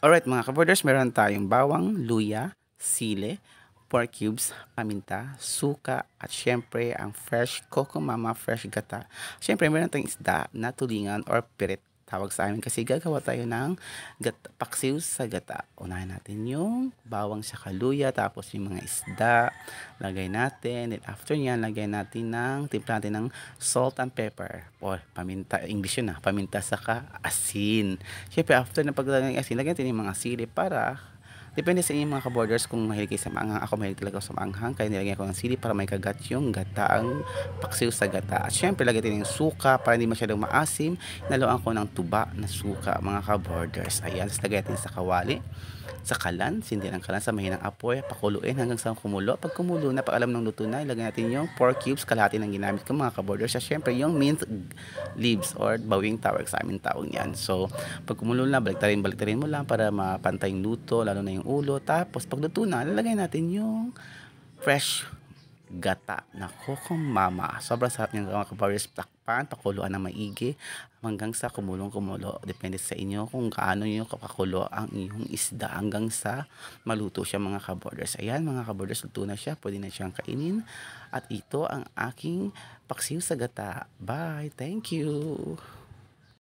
Alright mga kaborders, meron tayong bawang, luya, sili, pork cubes, paminta, suka, at syempre ang fresh Coco Mama fresh gata. Syempre meron tayong isda na tulingan or pirit tawag sa amin kasi gagawa tayo ng paksiw sa gata. Unahin natin yung bawang sa kaluya, tapos yung mga isda, lagay natin. Then after nyan, lagay natin timpla natin ng salt and pepper. O, paminta, English yun paminta saka asin. Siyempre, after ng paglagay ng asin, lagyan natin yung mga sili para depende sa inyong mga kaborders kung mahilig kayo sa maanghang. Ako mahilig talaga sa maanghang, kaya nilagyan ko ng sili para may kagat yung gataang paksiw sa gata. At syempre, lagyan din yung suka para hindi masyadong maasim. Naluan ko ng tuba na suka, mga kaborders. Ayan, tapos lagyan natin sa kawali, sa kalan, sindi ng kalan sa mahinang apoy, pakuluin hanggang sa kumulo. Pag kumulo na, pag alam ng luto na, ilagay natin yung pork cubes, kalahati ng ginamit ko mga kaborders. At syempre, yung mint leaves or bawing tawag sa amin tawag yan. So, pag kumulo na, baliktarin mo lang para mapantay yung luto, lalo na yung ulo. Tapos, pag luto na, lalagay natin yung fresh gata na Coco Mama. Sobrang sarap niyang mga kaborders. Takpan, pakuluan na maigi hanggang sa kumulong-kumulo. Depende sa inyo kung gaano nyo kapakulo ang inyong isda hanggang sa maluto siya mga kaborders. Ayan mga kaborders, luto na siya. Pwede na siyang kainin. At ito ang aking paksiw sa gata. Bye! Thank you!